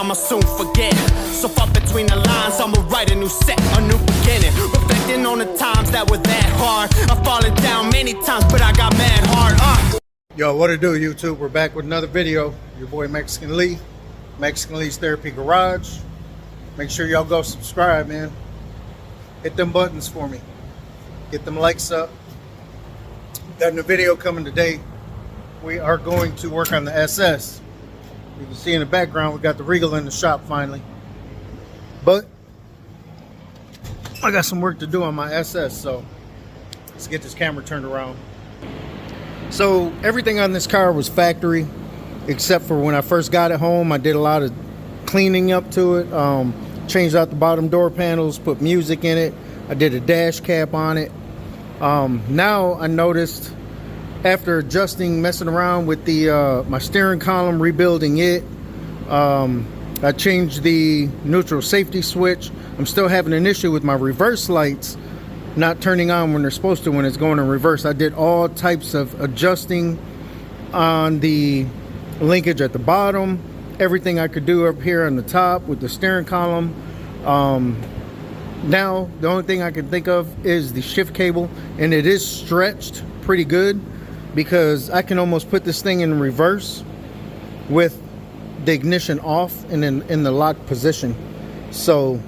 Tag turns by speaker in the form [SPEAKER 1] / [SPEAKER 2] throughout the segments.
[SPEAKER 1] I'ma soon forget. So far between the lines, I'ma write a new set, a new beginning. Reflecting on the times that were that hard. I've fallen down many times, but I got mad hard.
[SPEAKER 2] Yo, what it do, YouTube? We're back with another video. Your boy Mexican Lee, Mexican Lee's Therapy Garage. Make sure y'all go subscribe, man. Hit them buttons for me. Get them likes up. Got a new video coming today. We are going to work on the SS. You can see in the background we got the Regal in the shop finally. But I got some work to do on my SS, so let's get this camera turned around. So everything on this car was factory, except for when I first got it home. I did a lot of cleaning up to it. Changed out the bottom door panels, put music in it. I did a dash cap on it. Now I noticed, after adjusting, messing around with the my steering column, rebuilding it, I changed the neutral safety switch. I'm still having an issue with my reverse lights not turning on when they're supposed to when it's going in reverse. I did all types of adjusting on the linkage at the bottom, everything I could do up here on the top with the steering column. Now the only thing I can think of is the shift cable, and it is stretched pretty good because I can almost put this thing in reverse with the ignition off and in the locked position. So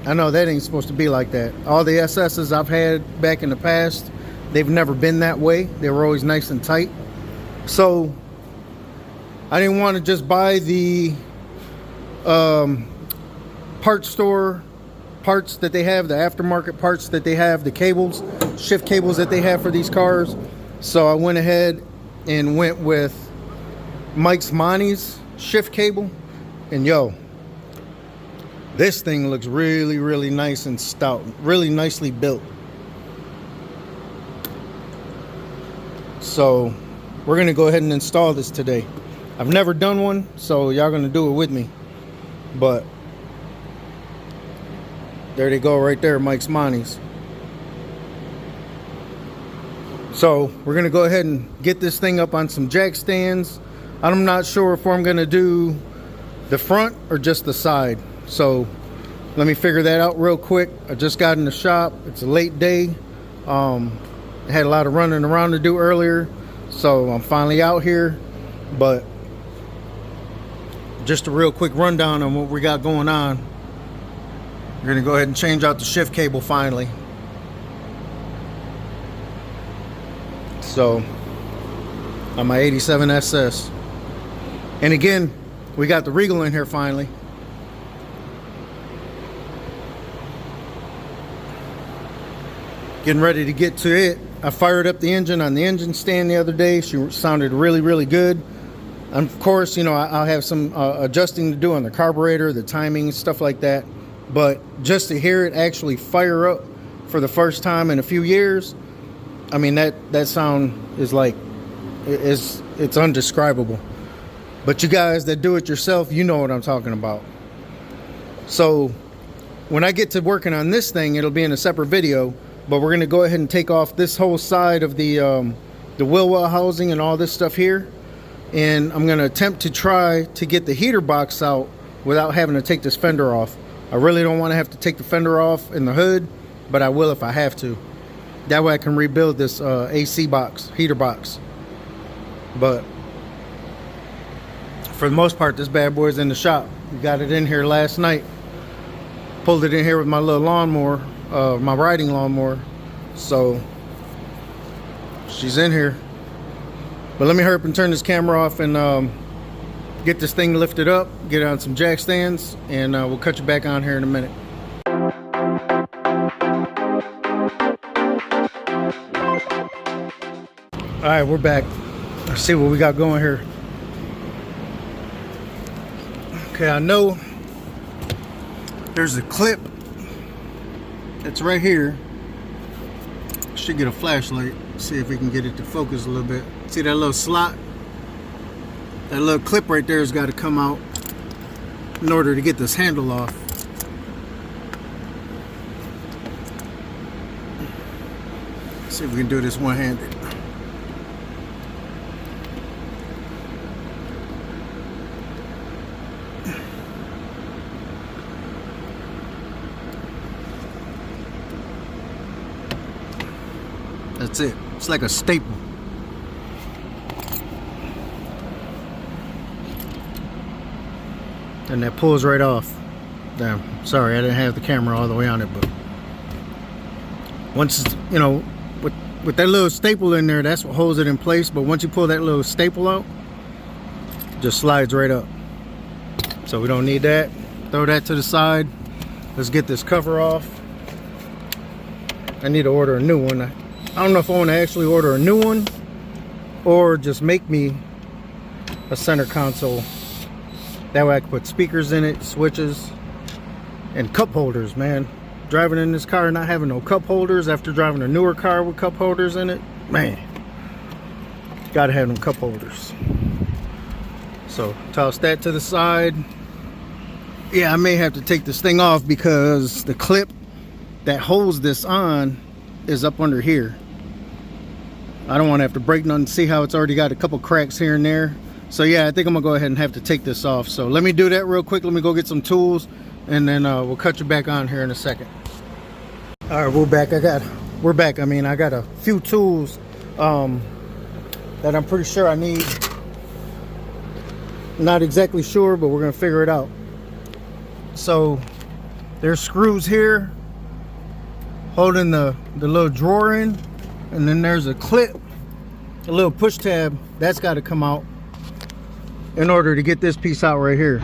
[SPEAKER 2] I know that ain't supposed to be like that. All the SS's I've had back in the past, they've never been that way. They were always nice and tight. So I didn't want to just buy the parts store parts that they have, the aftermarket parts that they have, the cables, shift cables that they have for these cars. So I went ahead and went with Montes shift cable, and yo, this thing looks really, really nice and stout, really nicely built. So we're gonna go ahead and install this today. I've never done one, so y'all gonna do it with me. But there they go right there, Mike's Montes. So we're gonna go ahead and get this thing up on some jack stands. I'm not sure if I'm gonna do the front or just the side. So let me figure that out real quick. I just got in the shop. It's a late day. I had a lot of running around to do earlier, so I'm finally out here. But just a real quick rundown on what we got going on. We're gonna go ahead and change out the shift cable finally. So on my 87 SS. And again, we got the Regal in here finally. Getting ready to get to it. I fired up the engine on the engine stand the other day. She sounded really, really good. And of course, you know, I'll have some adjusting to do on the carburetor, the timing, stuff like that. But just to hear it actually fire up for the first time in a few years, I mean, that sound is like, it's undescribable. But you guys that do it yourself, you know what I'm talking about. So when I get to working on this thing, it'll be in a separate video. But we're gonna go ahead and take off this whole side of the wheel well housing and all this stuff here. And I'm gonna attempt to try to get the heater box out without having to take this fender off. I really don't want to have to take the fender off in the hood, but I will if I have to. That way I can rebuild this AC box, heater box. But for the most part, this bad boy is in the shop. We got it in here last night. Pulled it in here with my little lawnmower, my riding lawnmower. So she's in here. But let me hurry up and turn this camera off and get this thing lifted up, get it on some jack stands, and we'll cut you back on here in a minute. All right, we're back. Let's see what we got going here. Okay, I know there's a clip that's right here. Should get a flashlight, see if we can get it to focus a little bit. See that little slot? That little clip right there has got to come out in order to get this handle off. See if we can do this one-handed. That's it. It's like a staple. And that pulls right off. Damn, sorry, I didn't have the camera all the way on it, but once, you know, with that little staple in there, that's what holds it in place. But once you pull that little staple out, it just slides right up. So we don't need that. Throw that to the side. Let's get this cover off. I need to order a new one. I don't know if I want to actually order a new one or just make me a center console. That way I can put speakers in it, switches, and cup holders, man. Driving in this car not having no cup holders after driving a newer car with cup holders in it, man, gotta have them cup holders. So toss that to the side. Yeah, I may have to take this thing off because the clip that holds this on is up under here. I don't want to have to break nothing. See how it's already got a couple cracks here and there. So yeah, I think I'm gonna go ahead and have to take this off. So let me do that real quick. Let me go get some tools, and then we'll cut you back on here in a second. All right, we're back. I mean, I got a few tools that I'm pretty sure I need. Not exactly sure, but we're gonna figure it out. So there's screws here holding the little drawer in, and then there's a clip, a little push tab that's got to come out in order to get this piece out right here.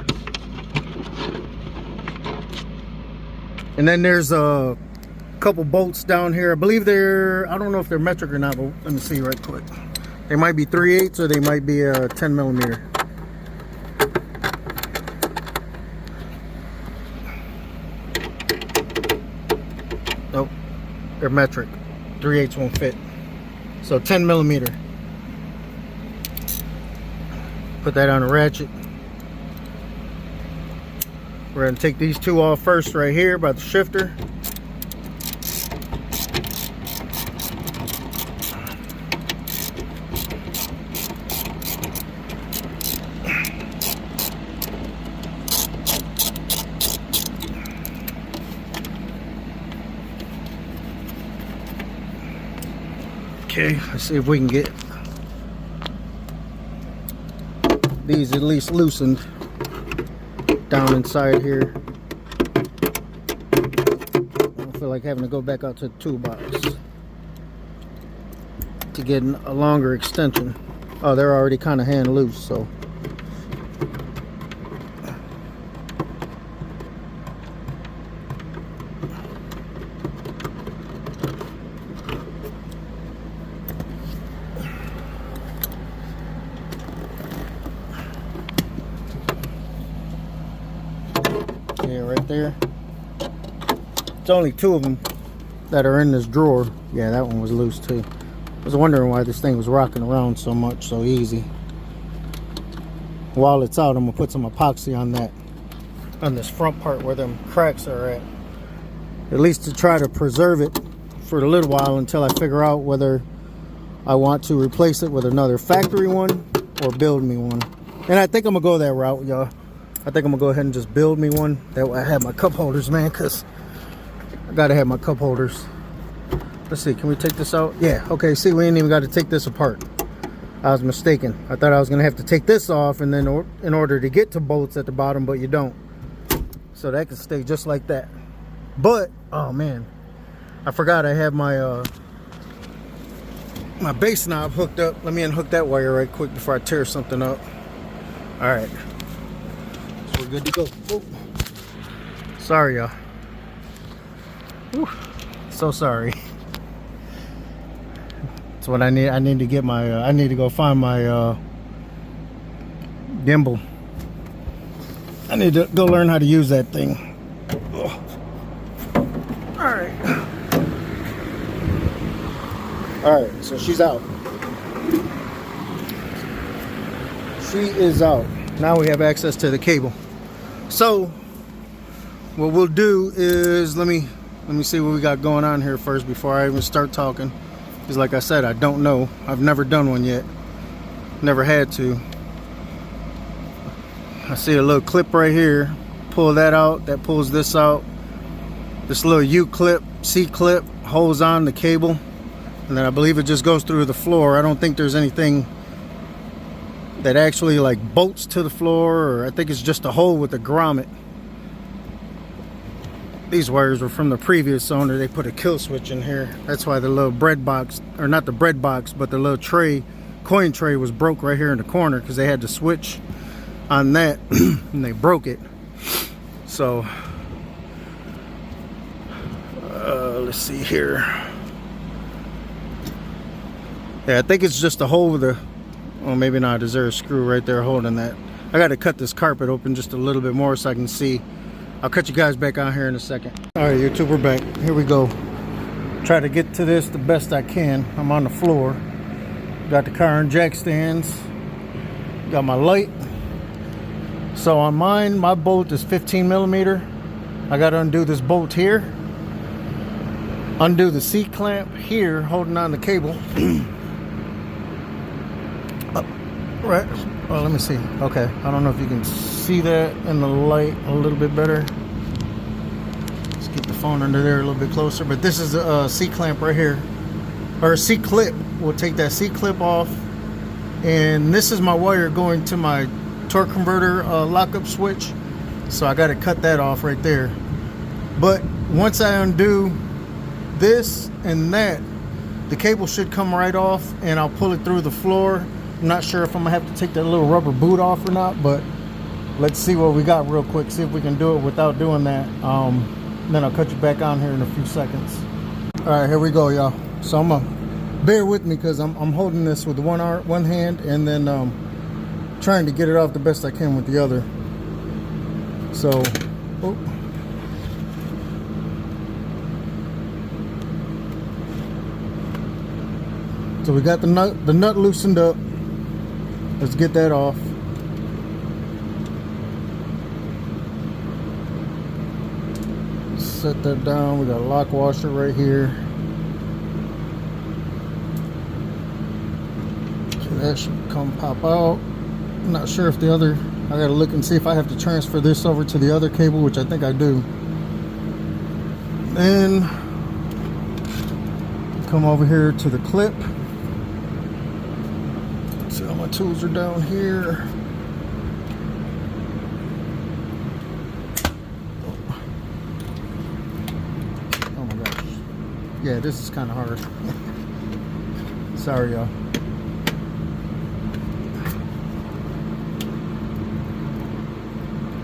[SPEAKER 2] And then there's a couple bolts down here. I believe I don't know if they're metric or not, but let me see right quick. They might be 3/8 or they might be a 10 millimeter. Nope, they're metric. 3/8 won't fit. So 10 millimeter. Put that on a ratchet. We're gonna take these two off first right here by the shifter. Okay, let's see if we can get these at least loosened down inside here. I don't feel like having to go back out to the toolbox to get a longer extension. Oh, they're already kind of hand loose, so. Yeah, right there. It's only two of them that are in this drawer. Yeah, that one was loose too. I was wondering why this thing was rocking around so much, so easy. While it's out, I'm gonna put some epoxy on that, on this front part where them cracks are at least to try to preserve it for a little while until I figure out whether I want to replace it with another factory one or build me one. And I think I'm gonna go that route, y'all. I think I'm gonna go ahead and just build me one. That way I have my cup holders, man, because I gotta have my cup holders. Let's see, can we take this out? Yeah, okay, see, we ain't even got to take this apart. I was mistaken. I thought I was gonna have to take this off and then in order to get to bolts at the bottom, but you don't. So that can stay just like that. But, oh man, I forgot I have my my base knob hooked up. Let me unhook that wire right quick before I tear something up. All right. We're good to go. Oh. Sorry, y'all. So sorry. That's what I need. I need to get my. I need to go find my gimbal. I need to go learn how to use that thing. Ugh. All right. All right. So she's out. She is out. Now we have access to the cable. So what we'll do is let me see what we got going on here first before I even start talking, because like I said, I don't know. I've never done one yet, never had to. I see a little clip right here. Pull that out, that pulls this out. This little U clip, C clip holds on the cable and then I believe it just goes through the floor. I don't think there's anything that actually like bolts to the floor, or I think it's just a hole with a grommet. These wires were from the previous owner. They put a kill switch in here. That's why the little bread box, or not the bread box, but the little tray, coin tray was broke right here in the corner, because they had to switch on that and they broke it. So let's see here. Yeah, I think it's just a hole with a, oh maybe not, is there a screw right there holding that? I got to cut this carpet open just a little bit more so I can see. I'll cut you guys back on here in a second. All right, YouTube, we're back. Here we go. Try to get to this the best I can. I'm on the floor. Got the car and jack stands. Got my light. So on mine, my bolt is 15 millimeter. I got to undo this bolt here. Undo the C-clamp here, holding on the cable. Right. Well, let me see. Okay. I don't know if you can see that in the light a little bit better. Let's keep the phone under there a little bit closer. But this is a C-clamp right here. Or a C-clip. We'll take that C-clip off. And this is my wire going to my torque converter lockup switch. So I got to cut that off right there. But once I undo this and that, the cable should come right off, and I'll pull it through the floor. I'm not sure if I'm gonna have to take that little rubber boot off or not, but let's see what we got real quick, see if we can do it without doing that. Then I'll cut you back on here in a few seconds. All right, here we go, y'all. So I'm gonna bear with me, because I'm holding this with one hand, and then trying to get it off the best I can with the other. So oh. So we got the nut loosened up. Let's get that off. Set that down. We got a lock washer right here. So that should come pop out. I'm not sure if the other, I gotta look and see if I have to transfer this over to the other cable, which I think I do. Then come over here to the clip. See, all my tools are down here. Oh my gosh. Yeah, this is kind of hard. Sorry, y'all.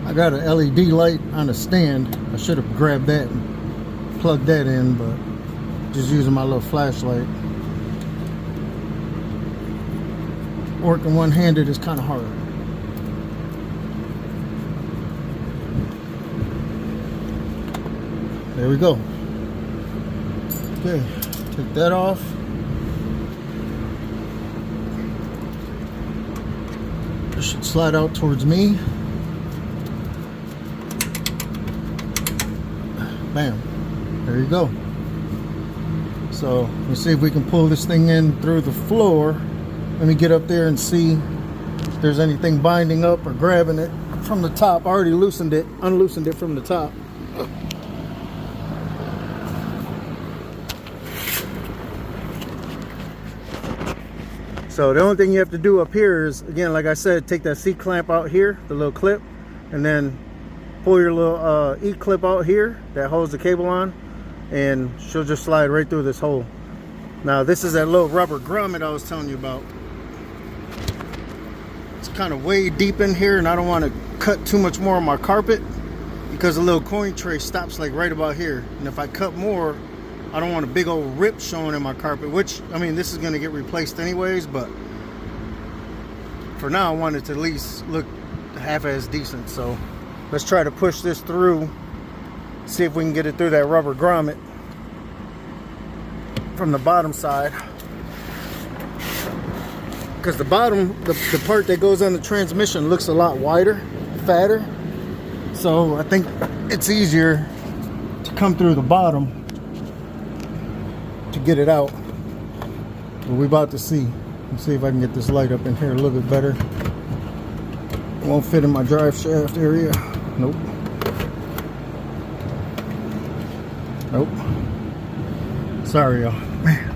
[SPEAKER 2] I got an LED light on a stand. I should have grabbed that and plugged that in, but just using my little flashlight. Working one-handed is kind of hard. There we go. Okay, take that off. This should slide out towards me. Bam. There you go. So let's see if we can pull this thing in through the floor. Let me get up there and see if there's anything binding up or grabbing it from the top. I already unloosened it from the top. So the only thing you have to do up here is, again, like I said, take that C-clamp out here, the little clip, and then pull your little E-clip out here that holds the cable on, and she'll just slide right through this hole. Now this is that little rubber grommet I was telling you about. It's kind of way deep in here, and I don't want to cut too much more on my carpet, because the little coin tray stops like right about here, and if I cut more, I don't want a big old rip showing in my carpet, which, I mean, this is going to get replaced anyways, but for now I want it to at least look half-as decent. So let's try to push this through, see if we can get it through that rubber grommet from the bottom side. Because the bottom, the part that goes on the transmission looks a lot wider, fatter. So I think it's easier to come through the bottom to get it out. But we're about to see. Let's see if I can get this light up in here a little bit better. It won't fit in my drive shaft area. Nope. Nope. Sorry, y'all. Man.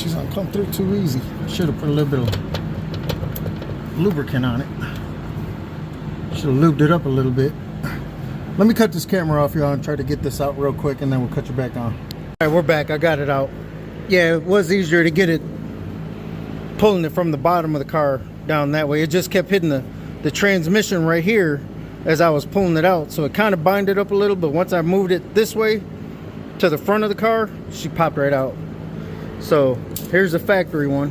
[SPEAKER 2] she's gonna come through too easy. Should have put a little bit of lubricant on it. Should have lubed it up a little bit. Let me cut this camera off, y'all, and try to get this out real quick, and then we'll cut you back on. All right, we're back. I got it out. Yeah, it was easier to get it, pulling it from the bottom of the car down that way. It just kept hitting the transmission right here as I was pulling it out, so it kind of binded up a little, but once I moved it this way to the front of the car, she popped right out. So here's the factory one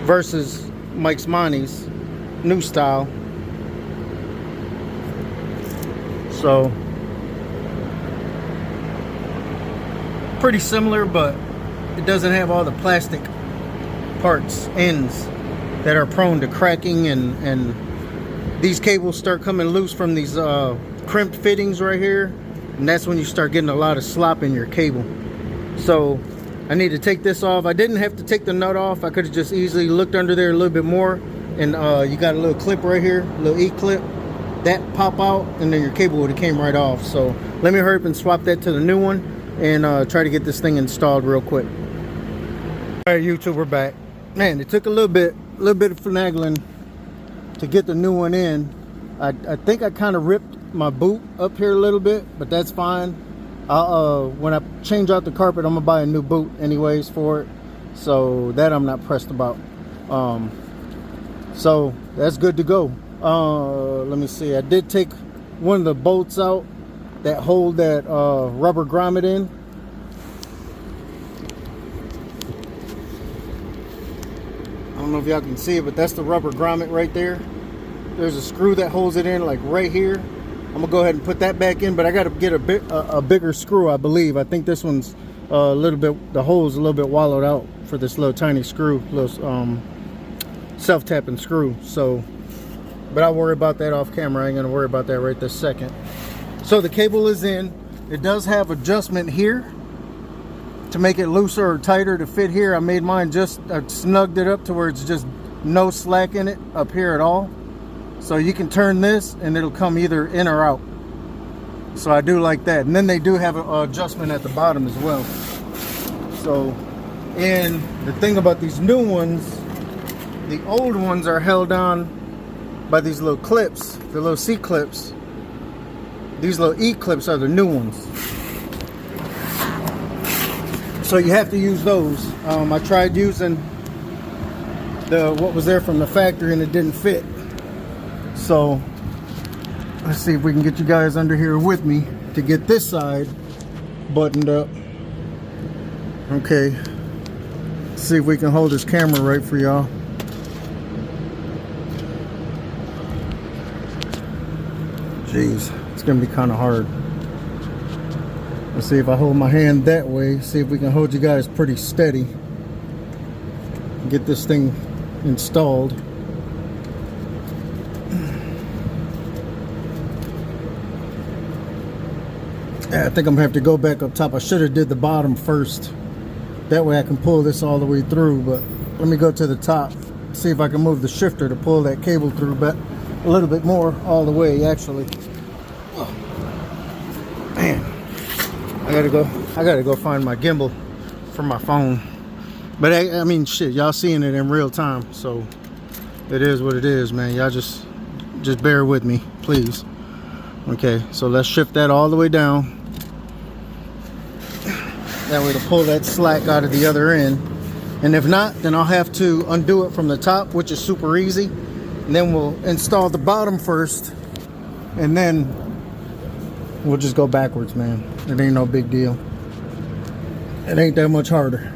[SPEAKER 2] versus Mike's Montes new style. So pretty similar, but it doesn't have all the plastic parts, ends that are prone to cracking, and these cables start coming loose from these crimped fittings right here, and that's when you start getting a lot of slop in your cable. So I need to take this off. I didn't have to take the nut off. I could have just easily looked under there a little bit more, and you got a little clip right here, a little E-clip, that pop out, and then your cable would have came right off. So let me hurry up and swap that to the new one and try to get this thing installed real quick. All right, YouTube, we're back. Man, it took a little bit of finagling to get the new one in. I think I kind of ripped my boot up here a little bit, but that's fine. When I change out the carpet, I'm gonna buy a new boot anyways for it, so that I'm not pressed about. So that's good to go. Let me see, I did take one of the bolts out that hold that rubber grommet in. I don't know if y'all can see it, but that's the rubber grommet right there. There's a screw that holds it in, like right here. I'm gonna go ahead and put that back in, but I got to get a bigger screw, I believe. I think this one's a little bit, the hole's a little bit wallowed out for this little tiny screw, little self-tapping screw. So, but I'll worry about that off camera. I ain't gonna worry about that right this second. So the cable is in. It does have adjustment here to make it looser or tighter to fit here. I made mine just, I snugged it up to where it's just no slack in it up here at all. So you can turn this and it'll come either in or out. So I do like that. And then they do have an adjustment at the bottom as well. So, and the thing about these new ones, the old ones are held on by these little clips, the little C clips. These little E clips are the new ones. So you have to use those. I tried using what was there from the factory and it didn't fit. So let's see if we can get you guys under here with me to get this side buttoned up. Okay, let's see if we can hold this camera right for y'all. Jeez, it's gonna be kind of hard. Let's see if I hold my hand that way, see if we can hold you guys pretty steady. Get this thing installed. Yeah, I think I'm gonna have to go back up top. I should have did the bottom first. That way I can pull this all the way through, but let me go to the top, see if I can move the shifter to pull that cable through, but a little bit more all the way actually. Oh, man, I gotta go find my gimbal for my phone. But I mean, shit, y'all seeing it in real time, so it is what it is, man. Y'all just bear with me, please. Okay, so let's shift that all the way down. That way to pull that slack out of the other end. And if not, then I'll have to undo it from the top, which is super easy. And then we'll install the bottom first, and then we'll just go backwards, man. It ain't no big deal. It ain't that much harder.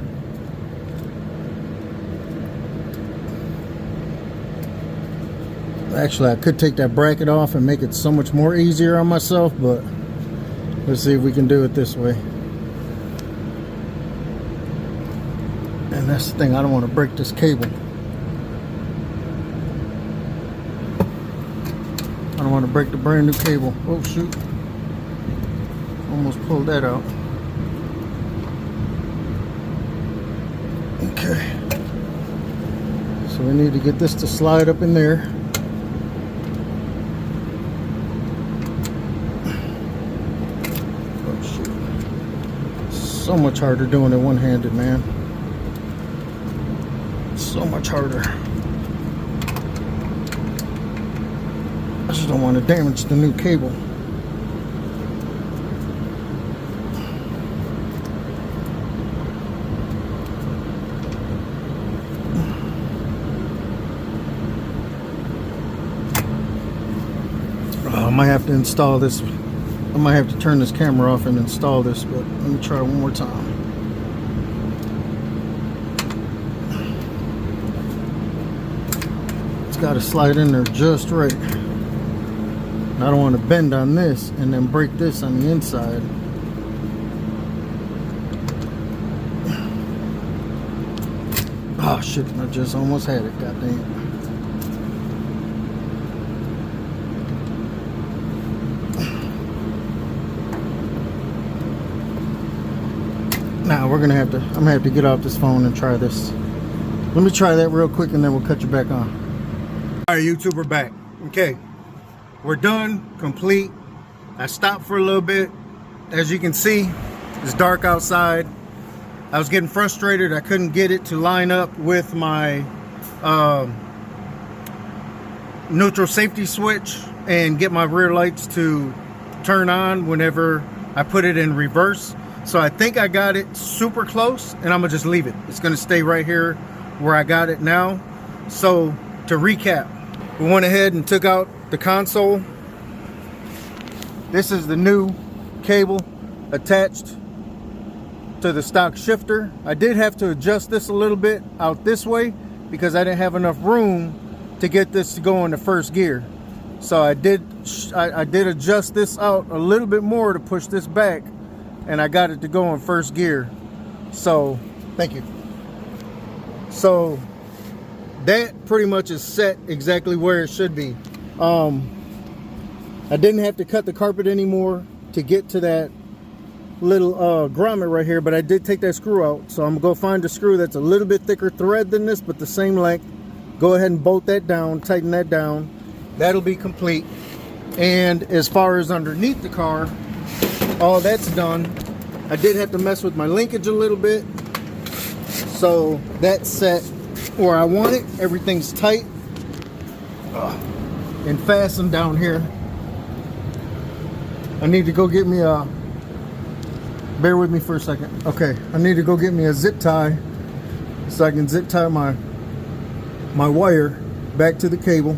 [SPEAKER 2] Actually, I could take that bracket off and make it so much more easier on myself, but let's see if we can do it this way. And that's the thing, I don't want to break this cable. I don't want to break the brand new cable. Oh shoot. Almost pulled that out. Okay. So we need to get this to slide up in there. So much harder doing it one-handed, man. So much harder. I just don't want to damage the new cable. I might have to install this. I might have to turn this camera off and install this, but let me try one more time. It's got to slide in there just right. I don't want to bend on this and then break this on the inside. Oh shit, I just almost had it, god dang it. Now I'm gonna have to get off this phone and try this. Let me try that real quick and then we'll cut you back on. All right, YouTube, we're back. Okay, we're done, complete. I stopped for a little bit. As you can see, it's dark outside. I was getting frustrated. I couldn't get it to line up with my neutral safety switch and get my rear lights to turn on whenever I put it in reverse. So I think I got it super close, and I'm gonna just leave it. It's gonna stay right here where I got it now. So to recap, we went ahead and took out the console. This is the new cable attached to the stock shifter. I did have to adjust this a little bit out this way because I didn't have enough room to get this to go into first gear. So I did adjust this out a little bit more to push this back, and I got it to go in first gear. So thank you. So that pretty much is set exactly where it should be. I didn't have to cut the carpet anymore to get to that little grommet right here, but I did take that screw out. So I'm gonna go find a screw that's a little bit thicker thread than this, but the same length. Go ahead and bolt that down, tighten that down. That'll be complete. And as far as underneath the car, all that's done. I did have to mess with my linkage a little bit, so that's set where I want it. Everything's tight and fastened down here. I need to go get me a, bear with me for a second. Okay, I need to go get me a zip tie so I can zip tie my wire back to the cable.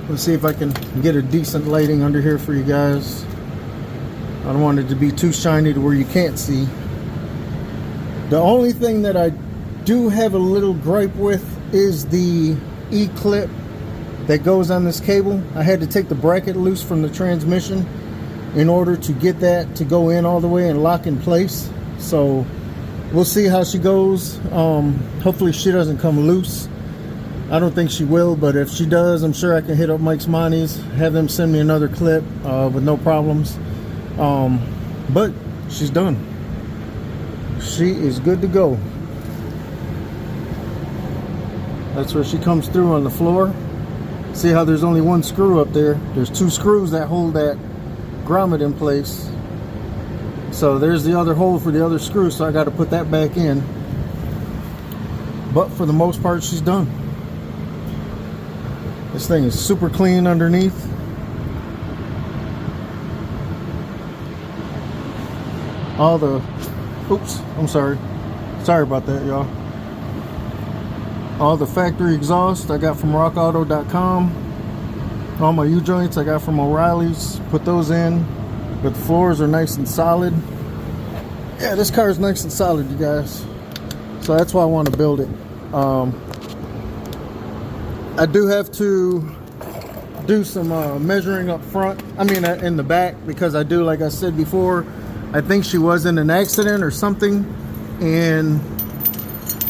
[SPEAKER 2] Let's see if I can get a decent lighting under here for you guys. I don't want it to be too shiny to where you can't see. The only thing that I do have a little gripe with is the E-clip that goes on this cable. I had to take the bracket loose from the transmission in order to get that to go in all the way and lock in place. So we'll see how she goes. Hopefully she doesn't come loose. I don't think she will, but if she does, I'm sure I can hit up Mike's Montes, have them send me another clip with no problems. But she's done. She is good to go. That's where she comes through on the floor. See how there's only one screw up there? There's two screws that hold that grommet in place. So there's the other hole for the other screw, so I got to put that back in. But for the most part, she's done. This thing is super clean underneath. All the, oops, I'm sorry about that, y'all. All the factory exhaust I got from rockauto.com. All my U-joints I got from O'Reilly's, put those in, but the floors are nice and solid. Yeah, this car is nice and solid, you guys, so that's why I want to build it. I do have to do some measuring up front, I mean in the back, because I do, like I said before, I think she was in an accident or something, and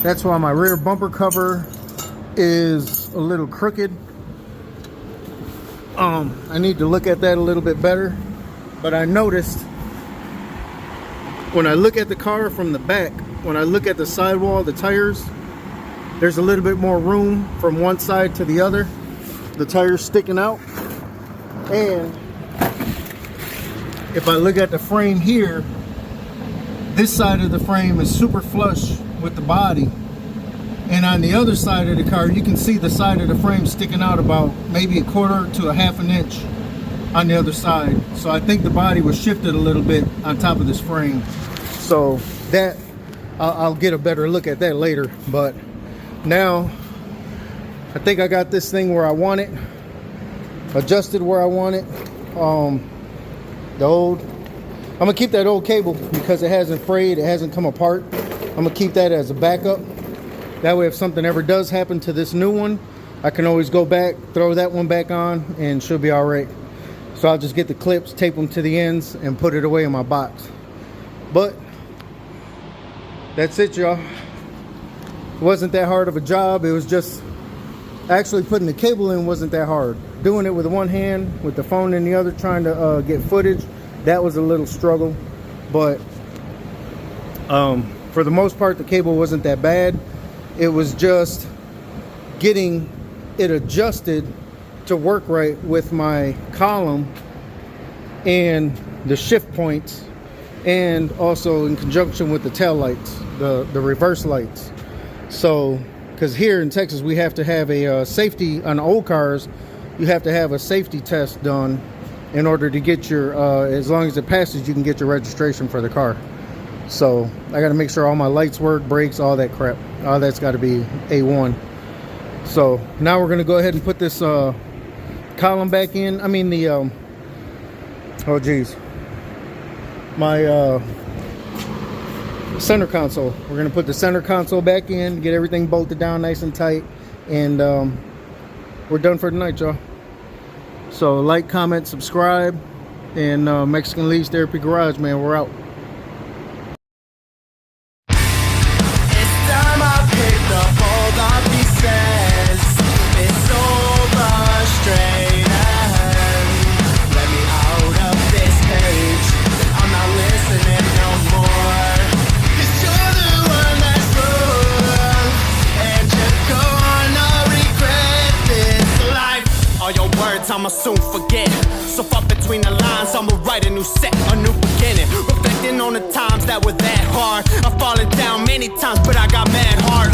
[SPEAKER 2] that's why my rear bumper cover is a little crooked. I need to look at that a little bit better, but I noticed when I look at the car from the back, when I look at the sidewall, the tires, there's a little bit more room from one side to the other. The tires sticking out. And if I look at the frame here, this side of the frame is super flush with the body, and on the other side of the car you can see the side of the frame sticking out about maybe a quarter to a half an inch on the other side. So I think the body was shifted a little bit on top of this frame. So that I'll get a better look at that later, but now I think I got this thing where I want it, adjusted where I want it. The old, I'm gonna keep that old cable because it hasn't frayed, it hasn't come apart. I'm gonna keep that as a backup. That way if something ever does happen to this new one, I can always go back, throw that one back on, and she'll be all right. So I'll just get the clips, tape them to the ends, and put it away in my box. But that's it, y'all. It wasn't that hard of a job. It was just actually putting the cable in wasn't that hard. Doing it with one hand, with the phone in the other, trying to get footage, that was a little struggle. But for the most part, the cable wasn't that bad. It was just getting it adjusted to work right with my column and the shift points, and also in conjunction with the tail lights, the reverse lights. So because here in Texas we have to have a safety, on old cars you have to have a safety test done in order to get your as long as it passes you can get your registration for the car. So I got to make sure all my lights work, brakes, all that crap, all that's got to be A1. So now we're going to go ahead and put this column back in. I mean the oh geez, my center console. We're going to put the center console back in, get everything bolted down nice and tight, and we're done for tonight, y'all. So like, comment, subscribe, and Mexican Leaves Therapy Garage, man, we're out.
[SPEAKER 1] It's time I picked up all the pieces. It's so frustrating. Let me out of this cage. I'm not listening no more. 'Cause you're the one that's wrong, and you're gonna regret this life. All your words I'ma soon forget. So far between the lines, I'ma write a new set, a new beginning. Reflecting on the times that were that hard. I've fallen down many times, but I got mad hard.